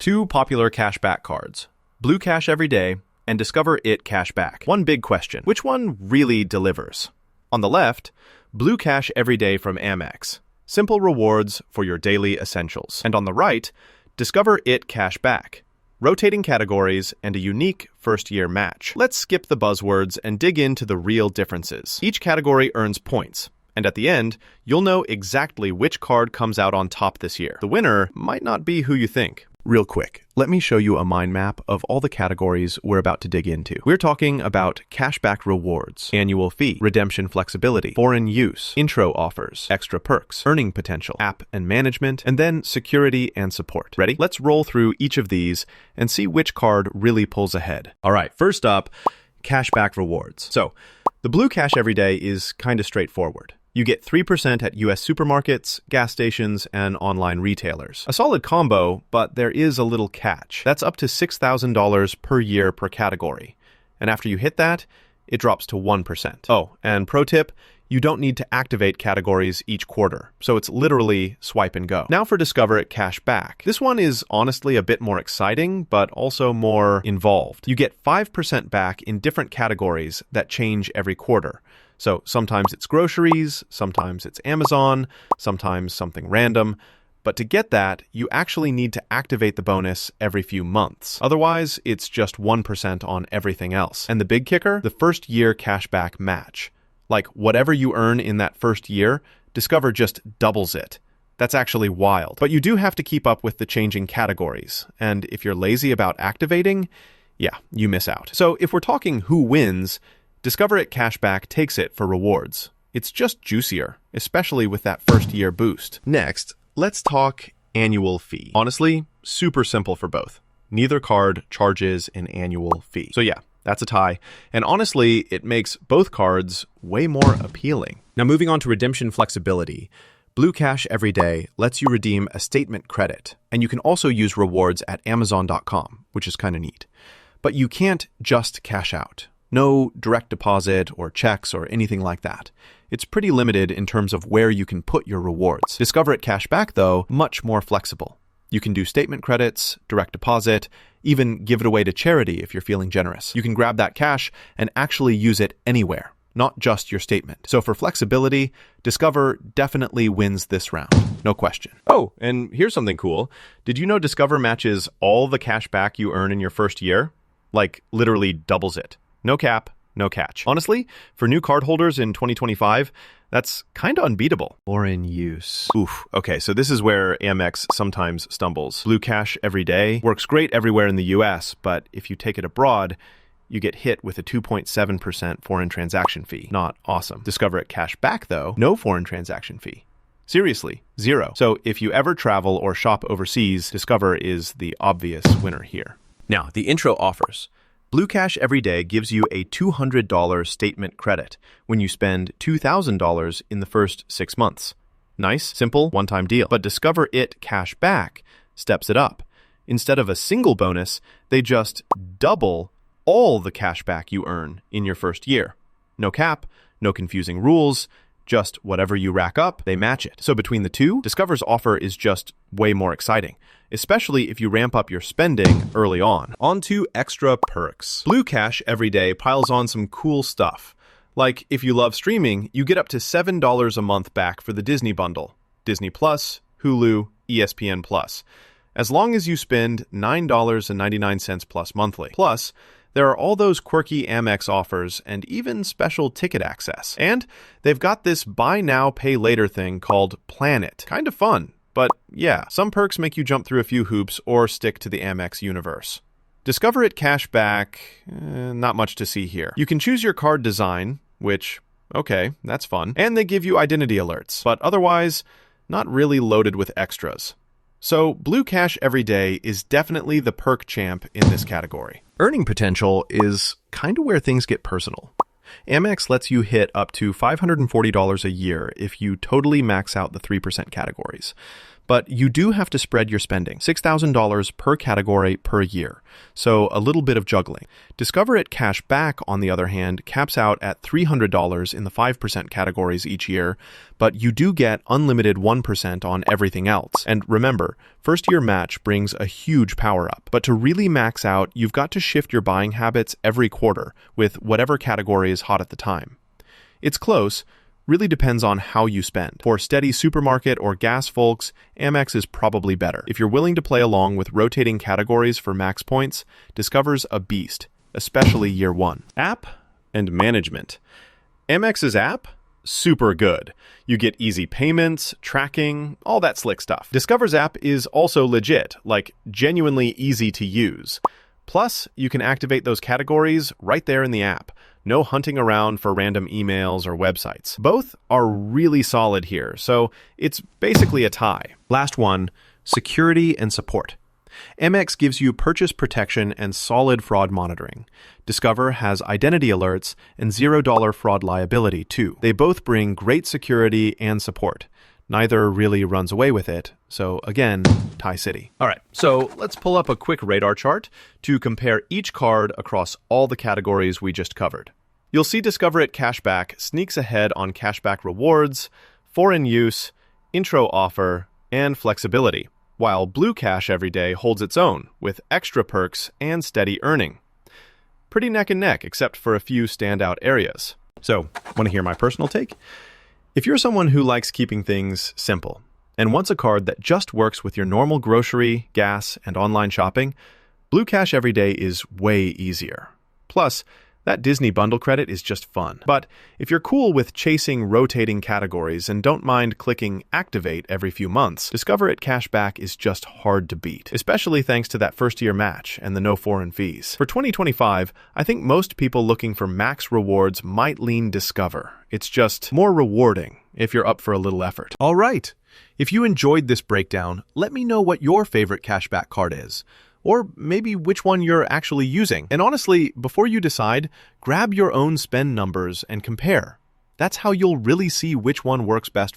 Two popular cashback cards, Blue Cash Everyday and Discover It Cashback. One big question, which one really delivers? On the left, Blue Cash Everyday from Amex. Simple rewards for your daily essentials. And on the right, Discover It Cashback. Rotating categories and a unique first-year match. Let's skip the buzzwords and dig into the real differences. Each category earns points, and at the end, you'll know exactly which card comes out on top this year. The winner might not be who you think. Real quick, let me show you a mind map of all the categories we're about to dig into. We're talking about cashback rewards, annual fee, redemption flexibility, foreign use, intro offers, extra perks, earning potential, app and management, and then security and support. Ready? Let's roll through each of these and see which card really pulls ahead. All right, first up, cashback rewards. So, the Blue Cash Everyday is kind of straightforward. You get 3% at US supermarkets, gas stations, and online retailers. A solid combo, but there is a little catch. That's up to $6,000 per year per category. And after you hit that, it drops to 1%. Oh, and pro tip, you don't need to activate categories each quarter, so it's literally swipe and go. Now for Discover It Cashback. This one is honestly a bit more exciting, but also more involved. You get 5% back in different categories that change every quarter. So sometimes it's groceries, sometimes it's Amazon, sometimes something random. But to get that, you actually need to activate the bonus every few months. Otherwise, it's just 1% on everything else. And the big kicker? The first year cashback match. Like whatever you earn in that first year, Discover just doubles it. That's actually wild. But you do have to keep up with the changing categories. And if you're lazy about activating, yeah, you miss out. So if we're talking who wins, Discover It Cashback takes it for rewards. It's just juicier, especially with that first year boost. Next, let's talk annual fee. Honestly, super simple for both. Neither card charges an annual fee. So yeah, that's a tie. And honestly, it makes both cards way more appealing. Now moving on to redemption flexibility. Blue Cash Everyday lets you redeem a statement credit, and you can also use rewards at Amazon.com, which is kind of neat. But you can't just cash out. No direct deposit or checks or anything like that. It's pretty limited in terms of where you can put your rewards. Discover It Cashback, though, much more flexible. You can do statement credits, direct deposit, even give it away to charity if you're feeling generous. You can grab that cash and actually use it anywhere, not just your statement. So for flexibility, Discover definitely wins this round. No question. Oh, and here's something cool. Did you know Discover matches all the cash back you earn in your first year? Like, literally doubles it. No cap, no catch. Honestly, for new cardholders in 2025, that's kind of unbeatable. Foreign use. Oof. Okay, so this is where Amex sometimes stumbles. Blue Cash Everyday works great everywhere in the US, but if you take it abroad, you get hit with a 2.7% foreign transaction fee. Not awesome. Discover It Cashback, though, no foreign transaction fee. Seriously, zero. So if you ever travel or shop overseas, Discover is the obvious winner here. Now, the intro offers. Blue Cash Everyday gives you a $200 statement credit when you spend $2,000 in the first 6 months. Nice, simple, one-time deal. But Discover It Cashback steps it up. Instead of a single bonus, they just double all the cashback you earn in your first year. No cap, no confusing rules, just whatever you rack up, they match it. So between the two, Discover's offer is just way more exciting, especially if you ramp up your spending early on. On to extra perks. Blue Cash Everyday piles on some cool stuff. Like, if you love streaming, you get up to $7 a month back for the Disney bundle. Disney Plus, Hulu, ESPN Plus. As long as you spend $9.99 plus monthly. Plus, there are all those quirky Amex offers and even special ticket access. And they've got this buy now, pay later thing called Planet. Kind of fun. But yeah, some perks make you jump through a few hoops or stick to the Amex universe. Discover It Cashback, not much to see here. You can choose your card design, which, okay, that's fun. And they give you identity alerts, but otherwise, not really loaded with extras. So Blue Cash Everyday is definitely the perk champ in this category. Earning potential is kind of where things get personal. Amex lets you hit up to $540 a year if you totally max out the 3% categories. But you do have to spread your spending, $6,000 per category per year, so a little bit of juggling. Discover It Cash Back, on the other hand, caps out at $300 in the 5% categories each year, but you do get unlimited 1% on everything else. And remember, first-year match brings a huge power-up. But to really max out, you've got to shift your buying habits every quarter with whatever category is hot at the time. It's close. Really depends on how you spend. For steady supermarket or gas folks, Amex is probably better. If you're willing to play along with rotating categories for max points, Discover's a beast, especially year one. App and management. Amex's app? Super good. You get easy payments, tracking, all that slick stuff. Discover's app is also legit, like genuinely easy to use. Plus, you can activate those categories right there in the app. No hunting around for random emails or websites. Both are really solid here, so it's basically a tie. Last one, security and support. Amex gives you purchase protection and solid fraud monitoring. Discover has identity alerts and $0 fraud liability, too. They both bring great security and support. Neither really runs away with it, so again, tie city. All right, so let's pull up a quick radar chart to compare each card across all the categories we just covered. You'll see Discover It Cashback sneaks ahead on cashback rewards, foreign use, intro offer, and flexibility, while Blue Cash Everyday holds its own with extra perks and steady earning. Pretty neck and neck, except for a few standout areas. So, want to hear my personal take? If you're someone who likes keeping things simple and wants a card that just works with your normal grocery, gas, and online shopping, Blue Cash Everyday is way easier. Plus, that Disney bundle credit is just fun. But if you're cool with chasing rotating categories and don't mind clicking Activate every few months, Discover It Cashback is just hard to beat, especially thanks to that first-year match and the no foreign fees. For 2025, I think most people looking for max rewards might lean Discover. It's just more rewarding if you're up for a little effort. All right. If you enjoyed this breakdown, let me know what your favorite cashback card is. Or maybe which one you're actually using. And honestly, before you decide, grab your own spend numbers and compare. That's how you'll really see which one works best